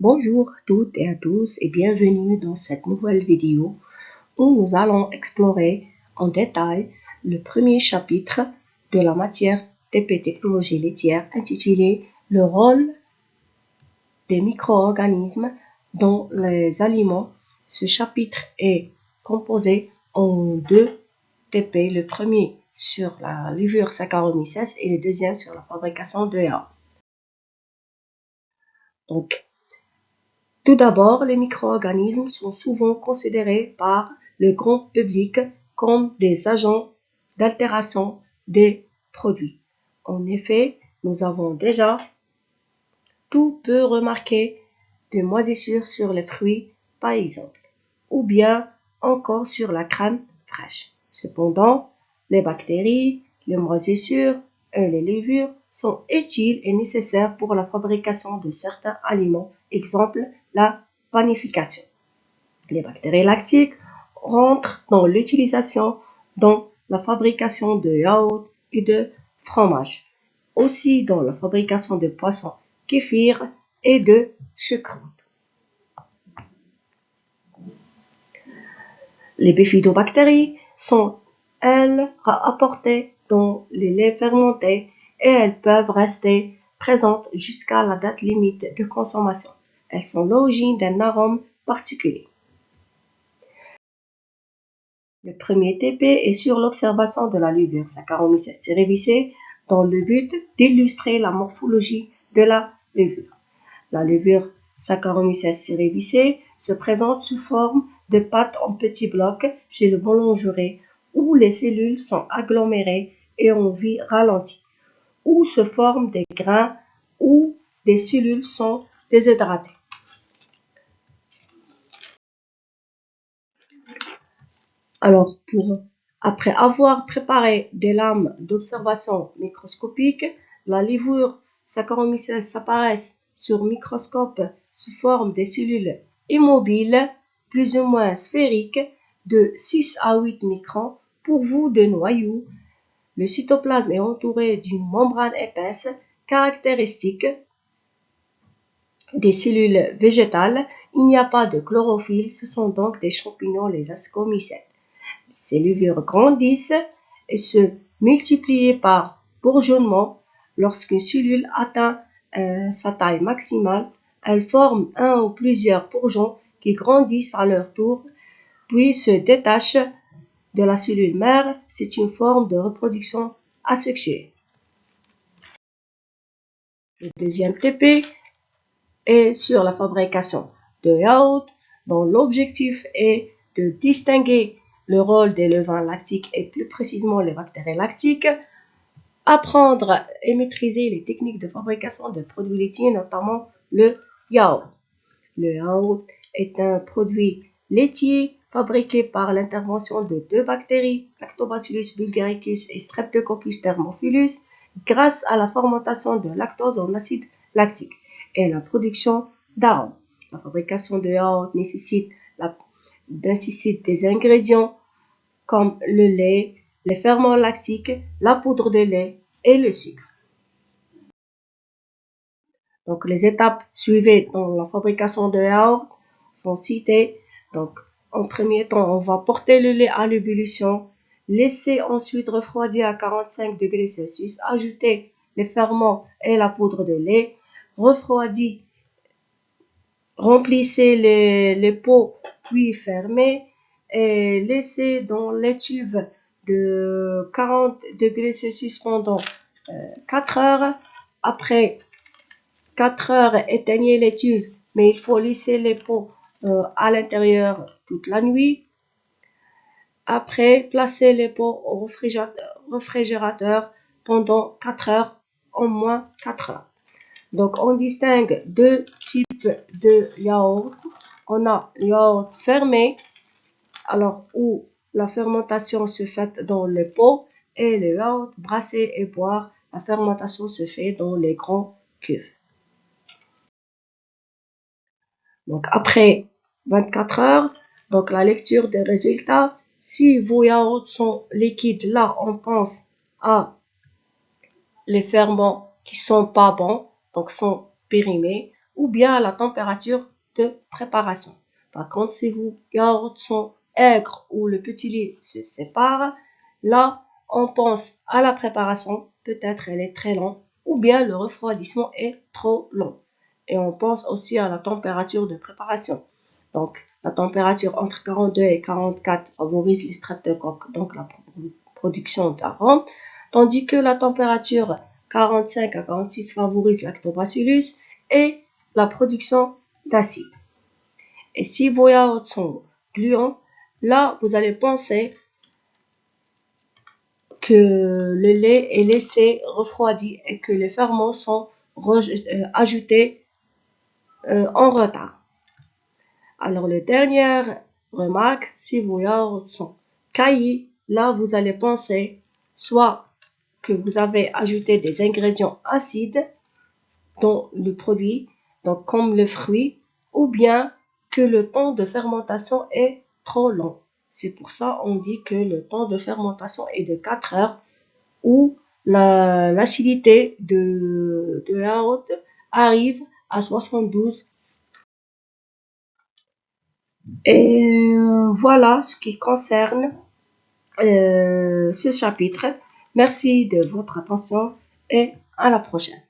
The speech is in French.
Bonjour à toutes et à tous et bienvenue dans cette nouvelle vidéo où nous allons explorer en détail le premier chapitre de la matière TP Technologie laitière intitulé Le rôle des micro-organismes dans les aliments. Ce chapitre est composé en deux TP, le premier sur la levure Saccharomyces et le deuxième sur la fabrication de yaourt. Donc, tout d'abord, les micro-organismes sont souvent considérés par le grand public comme des agents d'altération des produits. En effet, nous avons déjà tout peu remarqué de moisissures sur les fruits, par exemple, ou bien encore sur la crème fraîche. Cependant, les bactéries, les moisissures et les levures sont utiles et nécessaires pour la fabrication de certains aliments, exemple la panification. Les bactéries lactiques rentrent dans l'utilisation dans la fabrication de yaourts et de fromage, aussi dans la fabrication de poissons, kéfir et de choucroute. Les bifidobactéries sont, elles, apportées dans les laits fermentés et elles peuvent rester présentes jusqu'à la date limite de consommation. Elles sont l'origine d'un arôme particulier. Le premier TP est sur l'observation de la levure Saccharomyces cerevisiae dans le but d'illustrer la morphologie de la levure. La levure Saccharomyces cerevisiae se présente sous forme de pâte en petits blocs chez le boulangerie où les cellules sont agglomérées et en vie ralentie, où se forment des grains où des cellules sont déshydratées. Alors, après avoir préparé des lames d'observation microscopique, la levure Saccharomyces apparaît sur microscope sous forme de cellules immobiles, plus ou moins sphériques, de 6 à 8 microns, pourvues de noyaux. Le cytoplasme est entouré d'une membrane épaisse caractéristique des cellules végétales. Il n'y a pas de chlorophylle, ce sont donc des champignons, les ascomycètes. Ces levures grandissent et se multiplient par bourgeonnement. Lorsqu'une cellule atteint sa taille maximale, elle forme un ou plusieurs bourgeons qui grandissent à leur tour, puis se détachent de la cellule mère. C'est une forme de reproduction asexuée. Le deuxième TP est sur la fabrication de yaourts, dont l'objectif est de distinguer le rôle des levains lactiques et plus précisément les bactéries lactiques, apprendre et maîtriser les techniques de fabrication de produits laitiers, notamment le yaourt. Le yaourt est un produit laitier fabriqué par l'intervention de deux bactéries, Lactobacillus bulgaricus et Streptococcus thermophilus, grâce à la fermentation de lactose en acide lactique et la production d'arômes. La fabrication de yaourt nécessite des ingrédients comme le lait, les ferments lactiques, la poudre de lait et le sucre. Donc, les étapes suivies dans la fabrication de yaourt sont citées. Donc, en premier temps, on va porter le lait à l'ébullition, laisser ensuite refroidir à 45 degrés Celsius, ajouter les ferments et la poudre de lait, refroidi, remplissez les pots puis fermez et laissez dans l'étuve de 40 degrés Celsius pendant 4 heures. Après 4 heures, éteignez l'étuve, mais il faut laisser les pots à l'intérieur toute la nuit. Après, placez les pots au réfrigérateur pendant 4 heures, au moins 4 heures. Donc, on distingue deux types de yaourt. On a le yaourt fermé, alors où la fermentation se fait dans les pots, et le yaourt brassé et boire, la fermentation se fait dans les grands cuves. Donc, après 24 heures, donc la lecture des résultats, si vos yaourts sont liquides, là, on pense à les ferments qui sont pas bons, donc sont périmés, ou bien à la température de préparation. Par contre, si vos yaourts sont aigres ou le petit lait se sépare, là, on pense à la préparation, peut-être elle est très longue, ou bien le refroidissement est trop long. Et on pense aussi à la température de préparation. Donc, la température entre 42 et 44 favorise les streptocoques, donc la production d'arômes, tandis que la température 45 à 46 favorise lactobacillus et la production d'acide. Et si vos yaourts sont gluants, là, vous allez penser que le lait est laissé refroidi et que les ferments sont ajoutés en retard. Alors, la dernière remarque, si vos yaourts sont caillis, là, vous allez penser soit que vous avez ajouté des ingrédients acides dans le produit, donc comme le fruit, ou bien que le temps de fermentation est trop long. C'est pour ça qu'on dit que le temps de fermentation est de 4 heures ou l'acidité de yaourt arrive à 72. Et voilà ce qui concerne ce chapitre. Merci de votre attention et à la prochaine.